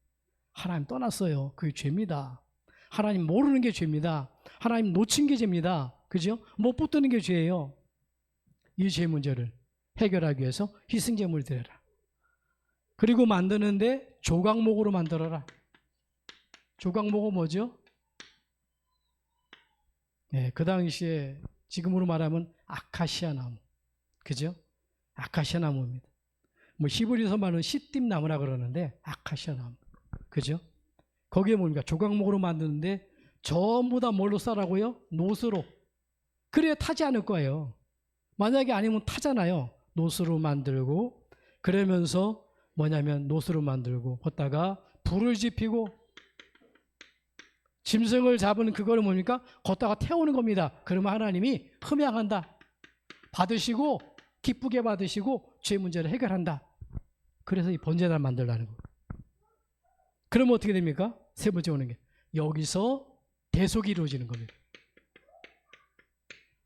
하나님 떠났어요. 그게 죄입니다. 하나님 모르는 게 죄입니다. 하나님 놓친 게 죄입니다. 그죠? 못 붙드는 게 죄예요. 이 죄 문제를 해결하기 위해서 희생제물을 드려라. 그리고 만드는데 조각목으로 만들어라. 조각목은 뭐죠? 그 당시에 지금으로 말하면 아카시아 나무. 그죠? 아카시아 나무입니다. 뭐 히브리서 말하는 시띠 나무라 그러는데 아카시아 나무. 그죠? 거기에 뭡니까? 조각목으로 만드는데 전부 다 뭘로 싸라고요? 노스로. 그래야 타지 않을 거예요. 만약에 아니면 타잖아요. 노스로 만들고 그러면서 뭐냐면 노스로 만들고 걷다가 불을 지피고 짐승을 잡은 그거를 뭡니까? 걷다가 태우는 겁니다. 그러면 하나님이 흠양한다. 받으시고 기쁘게 받으시고 죄 문제를 해결한다. 그래서 이 번제단을 만들라는 거예요. 그러면 어떻게 됩니까? 세 번째 오는 게 여기서 대속이 이루어지는 겁니다.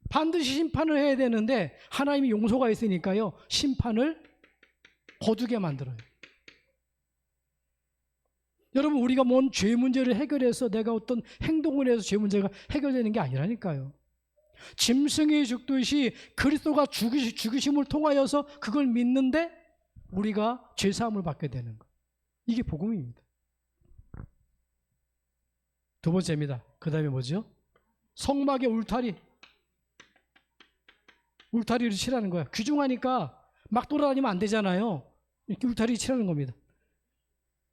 반드시 심판을 해야 되는데 하나님이 용서가 있으니까요. 심판을 거두게 만들어요. 여러분 우리가 뭔 죄 문제를 해결해서 내가 어떤 행동을 해서 죄 문제가 해결되는 게 아니라니까요. 짐승이 죽듯이 그리스도가 죽으심을 통하여서 그걸 믿는데 우리가 죄사함을 받게 되는 거. 이게 복음입니다. 두 번째입니다. 그 다음에 뭐죠? 성막의 울타리. 울타리를 치라는 거야. 귀중하니까 막 돌아다니면 안 되잖아요. 이렇게 울타리 치라는 겁니다.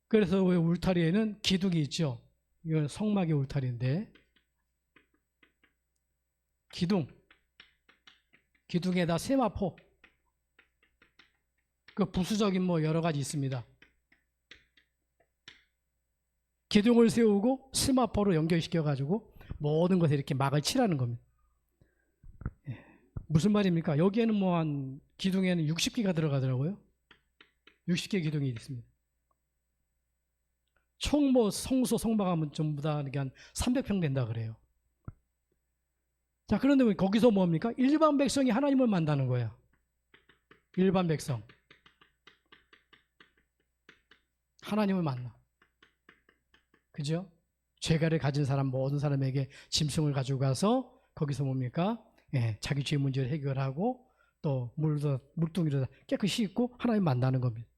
그래서 왜 울타리에는 기둥이 있죠. 이건 성막의 울타리인데 기둥에다 세마포 그 부수적인 뭐 여러 가지 있습니다. 기둥을 세우고 세마포로 연결시켜 가지고 모든 것에 이렇게 막을 치라는 겁니다. 무슨 말입니까? 여기에는 뭐 한 기둥에는 60개가 들어가더라고요. 60개 기둥이 있습니다. 총 뭐 성소 성막하면 전부 다 한 300평 된다 그래요. 자, 그런데 거기서 뭡니까? 일반 백성이 하나님을 만나는 거야. 일반 백성. 하나님을 만나. 그죠? 죄가를 가진 사람, 모든 사람에게 짐승을 가지고 가서 거기서 뭡니까? 예, 자기 죄 문제를 해결하고 또 물동이로 깨끗이 씻고 하나님 만나는 겁니다.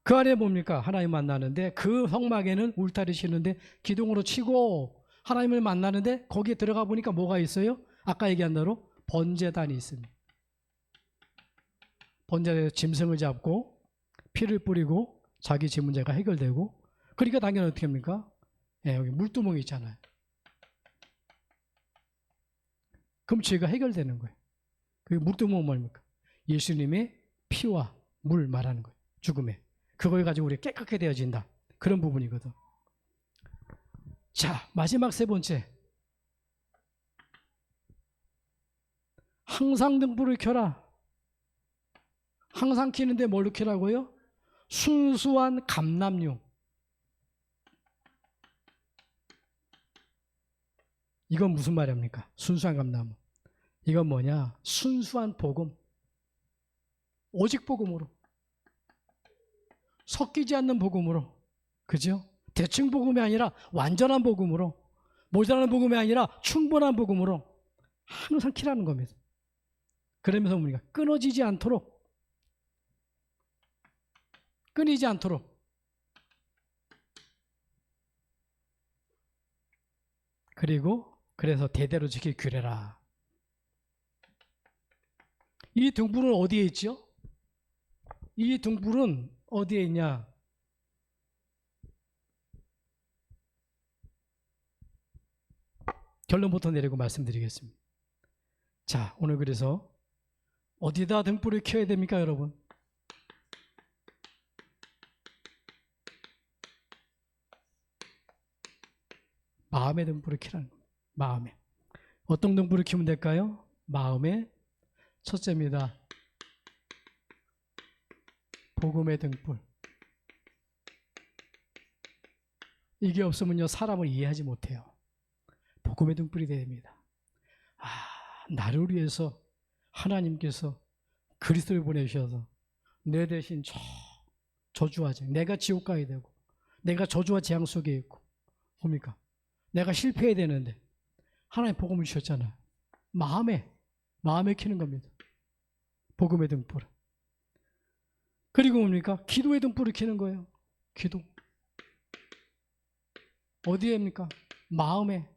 그 안에 뭡니까? 하나님 만나는데 그 성막에는 울타리 치는데 기둥으로 치고 하나님을 만나는데 거기에 들어가 보니까 뭐가 있어요? 아까 얘기한 대로 번제단이 있습니다. 번제단에서 짐승을 잡고 피를 뿌리고 자기 죄 문제가 해결되고, 그러니까 당연히 어떻게 합니까? 예, 여기 물두멍이 있잖아요. 그럼 죄가 해결되는 거예요. 그 물두멍은 뭡니까? 예수님의 피와 물 말하는 거예요. 죽음에. 그걸 가지고 우리가 깨끗게 되어진다. 그런 부분이거든. 자, 마지막 세 번째. 항상 등불을 켜라. 항상 켜는데 뭘로 켜라고요? 순수한 감람용. 이건 무슨 말입니까? 순수한 감람. 이건 뭐냐? 순수한 복음. 오직 복음으로. 섞이지 않는 복음으로. 그죠? 대충 복음이 아니라 완전한 복음으로. 모자란 복음이 아니라 충분한 복음으로 항상 켜라는 겁니다. 그러면서 우리가 끊어지지 않도록, 끊이지 않도록. 그리고 그래서 대대로 지킬 규례라. 이 등불은 어디에 있죠? 이 등불은 어디에 있냐? 결론부터 내리고 말씀드리겠습니다. 자, 오늘 그래서 어디다 등불을 켜야 됩니까, 여러분? 마음의 등불을 켜라는 겁니다. 마음에. 어떤 등불을 켜면 될까요? 마음의 첫째입니다. 복음의 등불. 이게 없으면요, 사람을 이해하지 못해요. 복음의 등불이 됩니다. 아, 나를 위해서 하나님께서 그리스도를 보내주셔서 내 대신 저주하지. 내가 지옥 가야 되고, 내가 저주와 재앙 속에 있고, 뭡니까? 내가 실패해야 되는데 하나님 복음을 주셨잖아요. 마음에 켜는 겁니다. 복음의 등불. 그리고 뭡니까? 기도의 등불을 켜는 거예요. 기도. 어디에입니까? 마음에.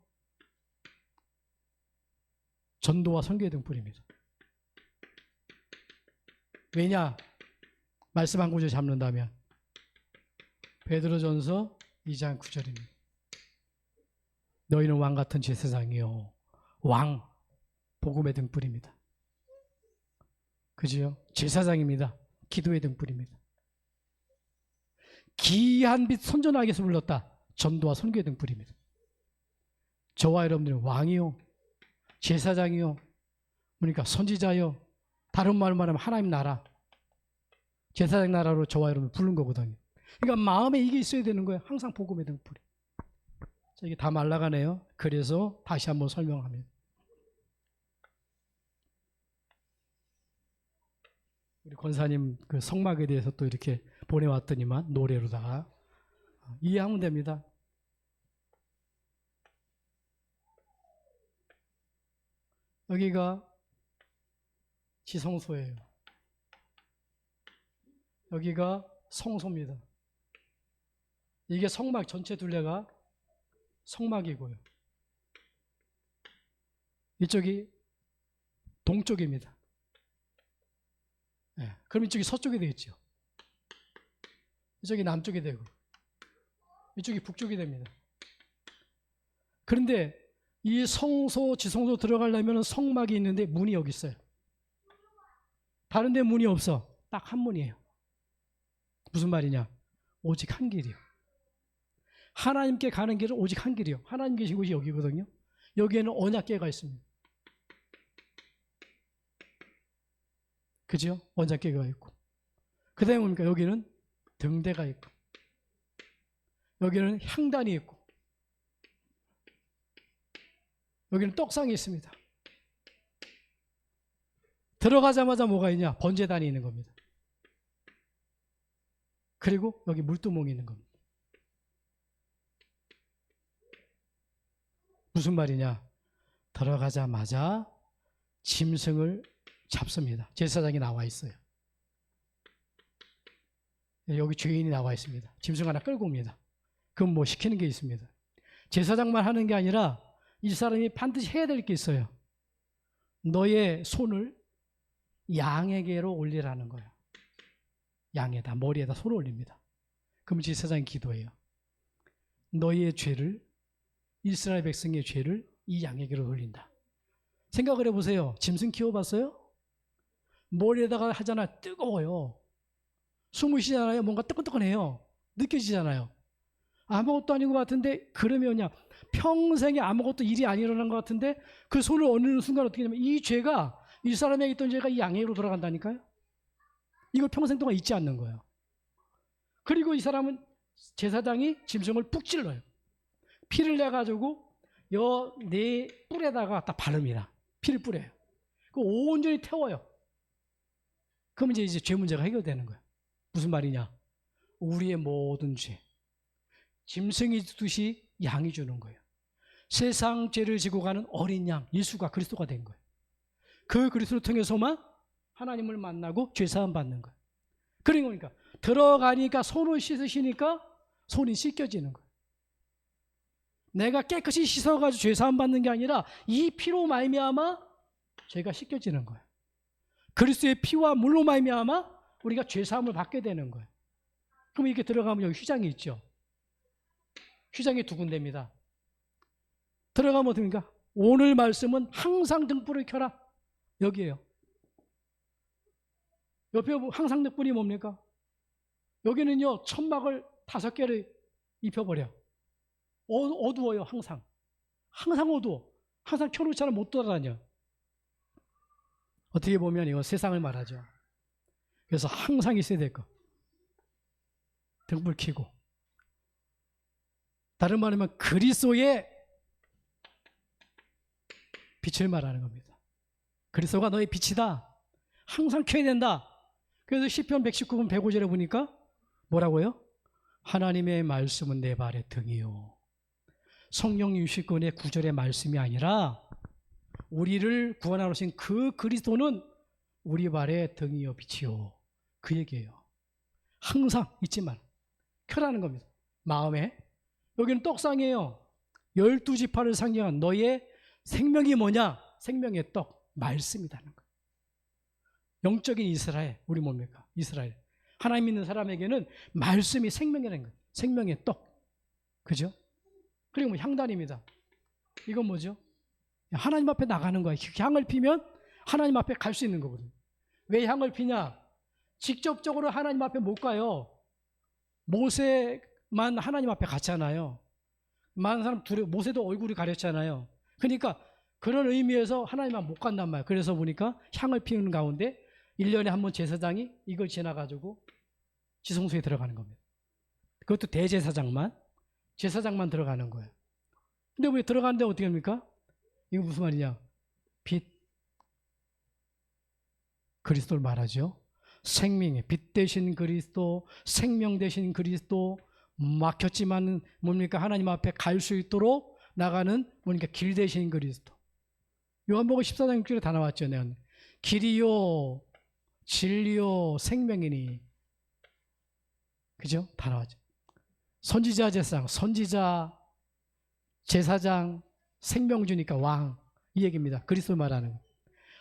전도와 선교의 등불입니다. 왜냐? 말씀 한 구절 잡는다면 베드로전서 2장 9절입니다. 너희는 왕 같은 제사장이요. 왕, 복음의 등불입니다. 그지요? 제사장입니다. 기도의 등불입니다. 기이한 빛 선전하게 해서 불렀다. 전도와 선교의 등불입니다. 저와 여러분들은 왕이요, 제사장이요, 그러니까 선지자요, 다른 말로 말하면 하나님 나라, 제사장 나라로 저와 여러분 부른 거거든요. 그러니까 마음에 이게 있어야 되는 거예요. 항상 복음의 등불이. 자, 이게 다 말라가네요. 그래서 다시 한번 설명합니다. 우리 권사님 그 성막에 대해서 또 이렇게 보내왔더니만 노래로다가 이해하면 됩니다. 여기가 지성소예요. 여기가 성소입니다. 이게 성막 전체 둘레가 성막이고요. 이쪽이 동쪽입니다. 네, 그럼 이쪽이 서쪽이 되겠죠. 이쪽이 남쪽이 되고 이쪽이 북쪽이 됩니다. 그런데 이 성소, 지성소 들어가려면 성막이 있는데 문이 여기 있어요. 다른 데 문이 없어. 딱 한 문이에요. 무슨 말이냐? 오직 한 길이요. 하나님께 가는 길은 오직 한 길이요. 하나님 계신 곳이 여기거든요. 여기에는 언약궤가 있습니다. 그죠? 원작계가 있고. 그 다음에 뭡니까? 여기는 등대가 있고, 여기는 향단이 있고, 여기는 떡상이 있습니다. 들어가자마자 뭐가 있냐? 번제단이 있는 겁니다. 그리고 여기 물두멍이 있는 겁니다. 무슨 말이냐? 들어가자마자 짐승을 잡습니다. 제사장이 나와 있어요. 여기 죄인이 나와 있습니다. 짐승 하나 끌고 옵니다. 그럼 뭐 시키는 게 있습니다. 제사장만 하는 게 아니라 이 사람이 반드시 해야 될 게 있어요. 너의 손을 양에게로 올리라는 거예요. 양에다, 머리에다 손을 올립니다. 그럼 제사장이 기도해요. 너희의 죄를, 이스라엘 백성의 죄를 이 양에게로 돌린다. 생각을 해보세요. 짐승 키워봤어요? 머리에다가 하잖아. 뜨거워요. 숨을 쉬잖아요. 뭔가 뜨끈뜨끈해요. 느껴지잖아요. 아무것도 아닌 것 같은데, 그러면요, 평생에 아무것도 일이 안 일어난 것 같은데 그 손을 얹는 순간 어떻게 되냐면 이 죄가, 이 사람에게 있던 죄가 이 양에게로 돌아간다니까요. 이걸 평생 동안 잊지 않는 거예요. 그리고 이 사람은, 제사장이 짐승을 푹 찔러요. 피를 내가지고 내 뿔에다가 갖다 바릅니다. 피를 뿌려요. 그 온전히 태워요. 그럼 이제 죄 문제가 해결되는 거예요. 무슨 말이냐? 우리의 모든 죄, 짐승이 주듯이 양이 주는 거예요. 세상 죄를 지고 가는 어린 양 예수가 그리스도가 된 거예요. 그 그리스도를 통해서만 하나님을 만나고 죄사함 받는 거예요. 그러니까 들어가니까 손을 씻으시니까 손이 씻겨지는 거예요. 내가 깨끗이 씻어가지고 죄사함 받는 게 아니라 이 피로 말미암아 죄가 씻겨지는 거예요. 그리스도의 피와 물로 말미암아 우리가 죄사함을 받게 되는 거예요. 그럼 이렇게 들어가면 여기 휘장이 있죠. 휘장이 두 군데입니다. 들어가면 어떻습니까? 오늘 말씀은 항상 등불을 켜라. 여기에요. 옆에 항상 등불이 뭡니까? 여기는요, 천막을 5개를 입혀버려. 어두워요, 항상. 항상 어두워. 항상 켜놓잖아, 못 돌아다녀. 어떻게 보면 이거 세상을 말하죠. 그래서 항상 있어야 될 거. 등불 켜고. 다른 말하면 그리스도의 빛을 말하는 겁니다. 그리스도가 너의 빛이다. 항상 켜야 된다. 그래서 시편 119편 105절에 보니까 뭐라고요? 하나님의 말씀은 내 발의 등이요. 성령 유실권의 9절의 말씀이 아니라 우리를 구원하러 오신 그 그리스도는 우리 발의 등이요 빛이요. 그 얘기예요. 항상 잊지 말. 켜라는 겁니다. 마음에. 여기는 떡상이에요. 12지파를 상징한 너의 생명이 뭐냐? 생명의 떡, 말씀이라는 거예요. 영적인 이스라엘, 우리 뭡니까? 이스라엘. 하나님 믿는 사람에게는 말씀이 생명이라는 거예요. 생명의 떡. 그죠? 그리고 뭐 향단입니다. 이건 뭐죠? 하나님 앞에 나가는 거야. 향을 피면 하나님 앞에 갈 수 있는 거거든요. 왜 향을 피냐? 직접적으로 하나님 앞에 못 가요. 모세만 하나님 앞에 갔잖아요. 많은 사람 모세도 얼굴이 가렸잖아요. 그러니까 그런 의미에서 하나님만 못 간단 말이에요. 그래서 보니까 향을 피우는 가운데 1년에 한 번 제사장이 이걸 지나가지고 지성소에 들어가는 겁니다. 그것도 대제사장만, 제사장만 들어가는 거예요. 근데 왜 들어가는데 어떻게 합니까? 이거 무슨 말이냐? 빛, 그리스도를 말하죠. 생명의 빛 되신 그리스도, 생명 되신 그리스도, 막혔지만 뭡니까? 하나님 앞에 갈 수 있도록 나가는 뭡니까? 길 되신 그리스도. 요한복음 14장 6절에 다 나왔죠. 길이요, 진리요, 생명이니. 그죠? 다 나왔죠. 선지자, 제사장, 선지자, 제사장, 생명주니까 왕. 이 얘기입니다. 그리스도 말하는 거.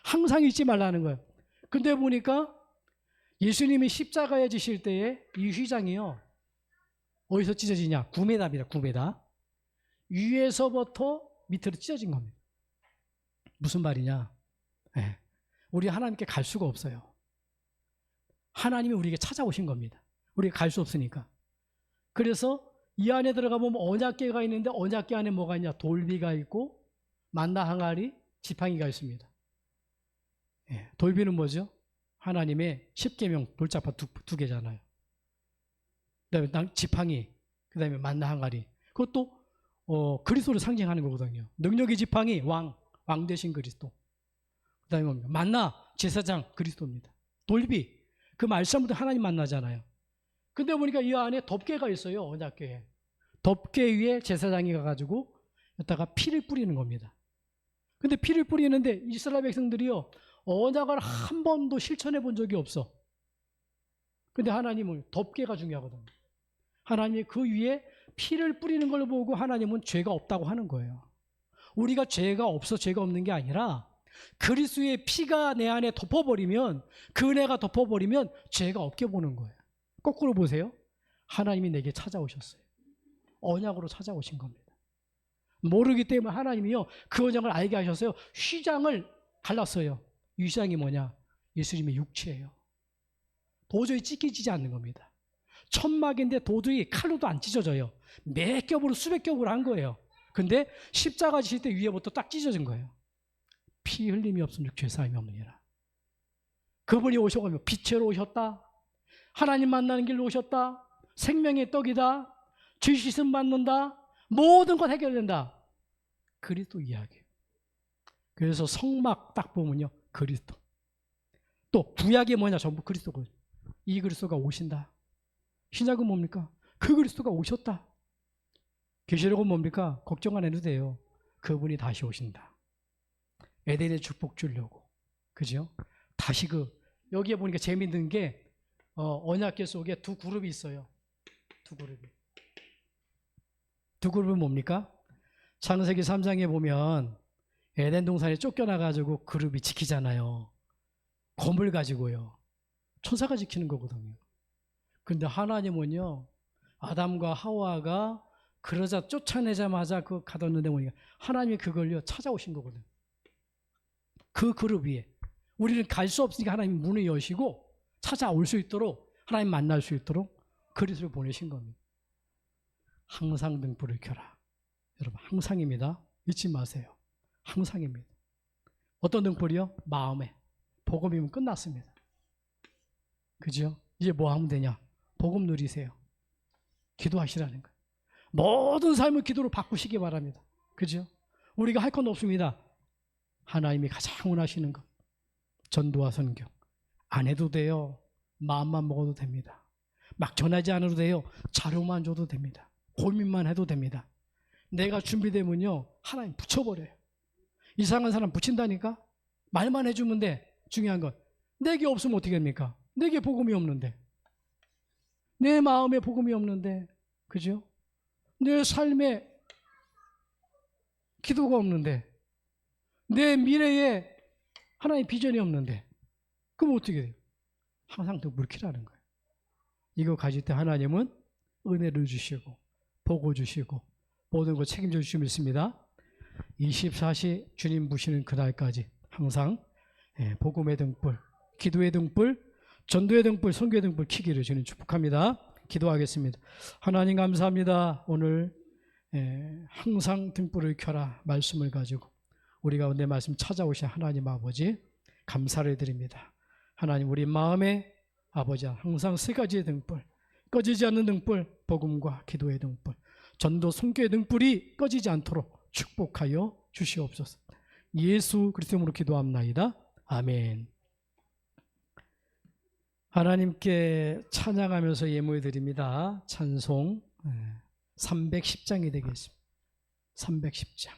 항상 잊지 말라는 거예요. 근데 보니까 예수님이 십자가에 지실 때에 이 휘장이요. 어디서 찢어지냐? 9m입니다. 9m. 위에서부터 밑으로 찢어진 겁니다. 무슨 말이냐? 네. 우리 하나님께 갈 수가 없어요. 하나님이 우리에게 찾아오신 겁니다. 우리가 갈 수 없으니까. 그래서 이 안에 들어가보면 언약궤가 있는데 언약궤 안에 뭐가 있냐? 돌비가 있고 만나 항아리, 지팡이가 있습니다. 네. 돌비는 뭐죠? 하나님의 십계명 돌짝파 두 개잖아요. 그다음에 지팡이, 그다음에 만나 한 가리. 그것도 그리스도를 상징하는 거거든요. 능력의 지팡이 왕 대신 그리스도. 그다음에 뭡니까? 만나 제사장 그리스도입니다. 돌비 그 말씀부터 하나님 만나잖아요. 근데 보니까 이 안에 덮개가 있어요. 언약궤에. 덮개 위에 제사장이 가가지고 여기다가 피를 뿌리는 겁니다. 근데 피를 뿌리는데 이스라엘 백성들이요, 언약을 한 번도 실천해 본 적이 없어. 근데 하나님은 덮개가 중요하거든요. 하나님이 그 위에 피를 뿌리는 걸 보고 하나님은 죄가 없다고 하는 거예요. 우리가 죄가 없어 죄가 없는 게 아니라 그리스도의 피가 내 안에 덮어버리면, 그 은혜가 덮어버리면 죄가 없게 보는 거예요. 거꾸로 보세요. 하나님이 내게 찾아오셨어요. 언약으로 찾아오신 겁니다. 모르기 때문에 하나님이요, 그 언약을 알게 하셨어요. 휘장을 갈랐어요. 이 휘장이 뭐냐? 예수님의 육체예요. 도저히 찢기지 않는 겁니다. 천막인데 도저히 칼로도 안 찢어져요. 몇 겹으로 수백 겹으로 한 거예요. 근데 십자가 지실 때 위에부터 딱 찢어진 거예요. 피 흘림이 없으면 죄사함이 없느니라. 그분이 오셔가지고 빛으로 오셨다. 하나님 만나는 길로 오셨다. 생명의 떡이다. 죄 씻음 받는다. 모든 것 해결된다. 그리스도 이야기. 그래서 성막 딱 보면요, 그리스도. 또 구약이 뭐냐? 전부 그리스도거든요. 이 그리스도가 오신다. 신약은 뭡니까? 그 그리스도가 오셨다. 계시록은 뭡니까? 걱정 안 해도 돼요. 그분이 다시 오신다. 에덴의 축복 주려고. 그죠? 다시 여기에 보니까 재밌는 게 언약궤 속에 두 그룹이 있어요. 두 그룹은 뭡니까? 창세기 3장에 보면 에덴 동산에 쫓겨나가지고 그룹이 지키잖아요. 검을 가지고요. 천사가 지키는 거거든요. 근데 하나님은요, 아담과 하와가 그러자 쫓아내자마자 가뒀는데 보니까 하나님이 그걸요 찾아오신 거거든요. 그 그룹 위에 우리는 갈 수 없으니까 하나님 문을 여시고 찾아올 수 있도록, 하나님 만날 수 있도록 그리스도를 보내신 겁니다. 항상 등불을 켜라. 여러분, 항상입니다. 잊지 마세요. 항상입니다. 어떤 등불이요? 마음에. 복음이면 끝났습니다. 그죠? 이제 뭐 하면 되냐? 복음 누리세요. 기도하시라는 거예요. 모든 삶을 기도로 바꾸시기 바랍니다. 그죠? 우리가 할 건 없습니다. 하나님이 가장 원하시는 것. 전도와 선교. 안 해도 돼요. 마음만 먹어도 됩니다. 막 전하지 않아도 돼요. 자료만 줘도 됩니다. 고민만 해도 됩니다. 내가 준비되면요, 하나님 붙여버려요. 이상한 사람 붙인다니까? 말만 해주면 돼. 중요한 건 내게 없으면 어떻게 됩니까? 내게 복음이 없는데, 내 마음에 복음이 없는데, 그죠? 내 삶에 기도가 없는데, 내 미래에 하나님 비전이 없는데, 그럼 어떻게 돼요? 항상 더 물키라는 거예요. 이거 가질 때 하나님은 은혜를 주시고 복을 주시고 모든 걸 책임져 주시면 믿습니다. 24시 주님 부시는 그날까지 항상 복음의 등불, 기도의 등불, 전도의 등불, 선교의 등불 켜기를 주님 축복합니다. 기도하겠습니다. 하나님 감사합니다. 오늘 항상 등불을 켜라 말씀을 가지고 우리 가운데 말씀 찾아오신 하나님 아버지 감사를 드립니다. 하나님, 우리 마음에 아버지 항상 세 가지의 등불, 꺼지지 않는 등불, 복음과 기도의 등불, 전도 선교의 등불이 꺼지지 않도록 축복하여 주시옵소서. 예수 그리스도 이름으로 기도합나이다. 아멘. 하나님께 찬양하면서 예물 드립니다. 찬송 310장이 되겠습니다. 310장.